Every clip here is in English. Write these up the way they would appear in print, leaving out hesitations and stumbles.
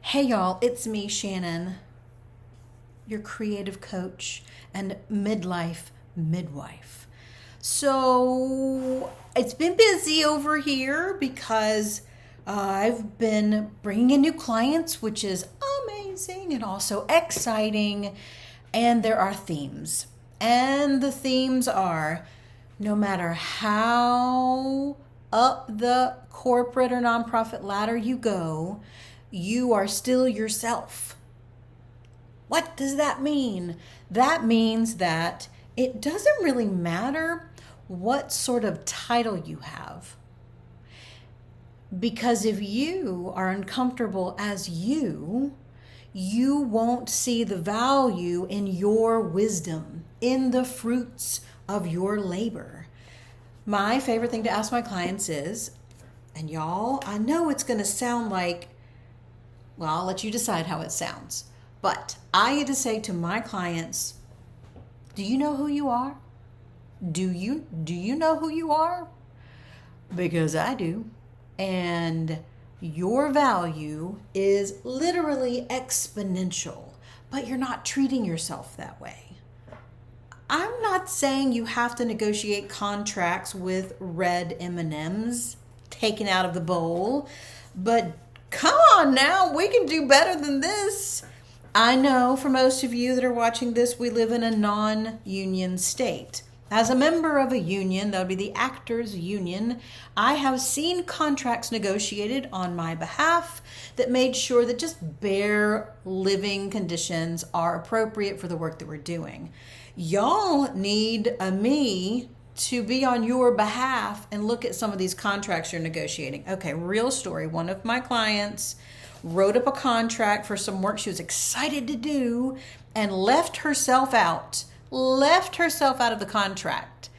Hey y'all, it's me, Shannon, your creative coach and midlife midwife. So it's been busy over here because I've been bringing in new clients, which is amazing and also exciting. And there are themes. And the themes are no matter how up the corporate or nonprofit ladder you go, you are still yourself. What does that mean? That means that it doesn't really matter what sort of title you have. Because if you are uncomfortable as you won't see the value in your wisdom, in the fruits of your labor. My favorite thing to ask my clients is, and y'all, I know it's going to sound like, well, I'll let you decide how it sounds. But I get to say to my clients, do you know who you are? Do you know who you are? Because I do. And your value is literally exponential, but you're not treating yourself that way. I'm not saying you have to negotiate contracts with red M&Ms taken out of the bowl, but come on now, we can do better than this. I know for most of you that are watching this, we live in a non-union state. As a member of a union, that would be the actors union, I have seen contracts negotiated on my behalf that made sure that just bare living conditions are appropriate for the work that we're doing. Y'all need me to be on your behalf and look at some of these contracts you're negotiating. Okay, real story. One of my clients wrote up a contract for some work she was excited to do and left herself out of the contract.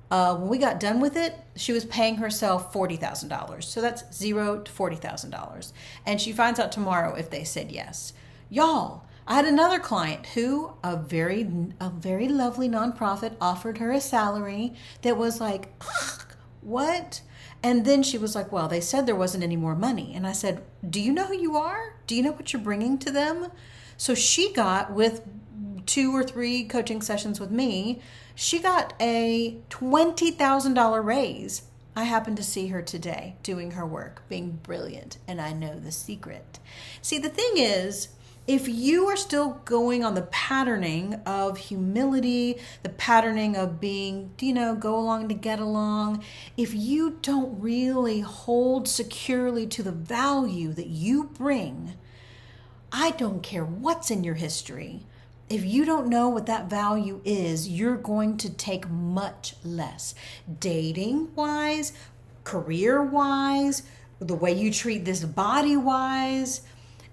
When we got done with it, she was paying herself $40,000. So that's $0 to $40,000. And she finds out tomorrow if they said yes. Y'all, I had another client who a very lovely nonprofit offered her a salary that was like, what? And then she was like, well, they said there wasn't any more money. And I said, do you know who you are? Do you know what you're bringing to them? So she got, with 2 or 3 coaching sessions with me, she got a $20,000 raise. I happened to see her today doing her work, being brilliant, and I know the secret. See, the thing is, if you are still going on the patterning of humility, the patterning of being, go along to get along, if you don't really hold securely to the value that you bring, I don't care what's in your history. If you don't know what that value is, you're going to take much less. Dating-wise, career-wise, the way you treat this body-wise.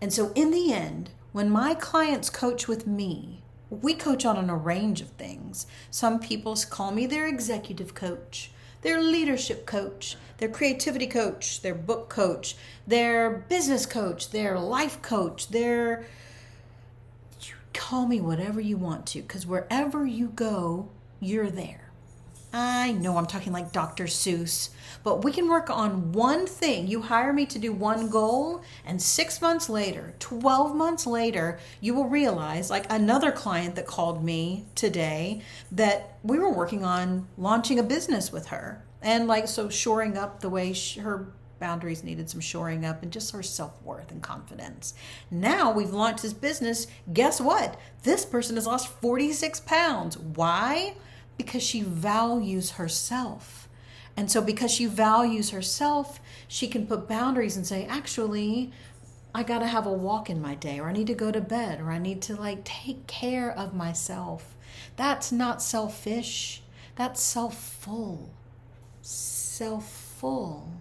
And so in the end, when my clients coach with me, we coach on a range of things. Some people call me their executive coach, their leadership coach, their creativity coach, their book coach, their business coach, their life coach, you call me whatever you want to, because wherever you go, you're there. I know I'm talking like Dr. Seuss, but we can work on one thing. You hire me to do one goal, and 6 months later, 12 months later, you will realize, like another client that called me today, that we were working on launching a business with her. And so shoring up the way her boundaries needed some shoring up, and just her self-worth and confidence. Now we've launched this business. Guess what? This person has lost 46 pounds. Why? Because she values herself. And so because she values herself, she can put boundaries and say, actually, I got to have a walk in my day, or I need to go to bed, or I need to take care of myself. That's not selfish. That's self-full. Self-full.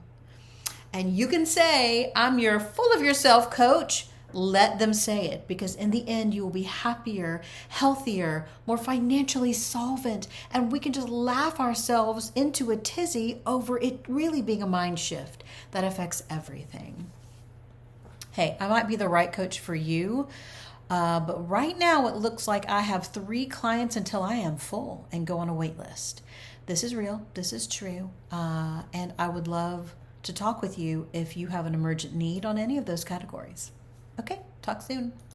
And you can say, I'm your full of yourself coach. Let them say it, because in the end, you will be happier, healthier, more financially solvent, and we can just laugh ourselves into a tizzy over it really being a mind shift that affects everything. Hey, I might be the right coach for you, but right now it looks like I have 3 clients until I am full and go on a wait list. This is real. This is true. And I would love to talk with you if you have an emergent need on any of those categories. Okay, talk soon.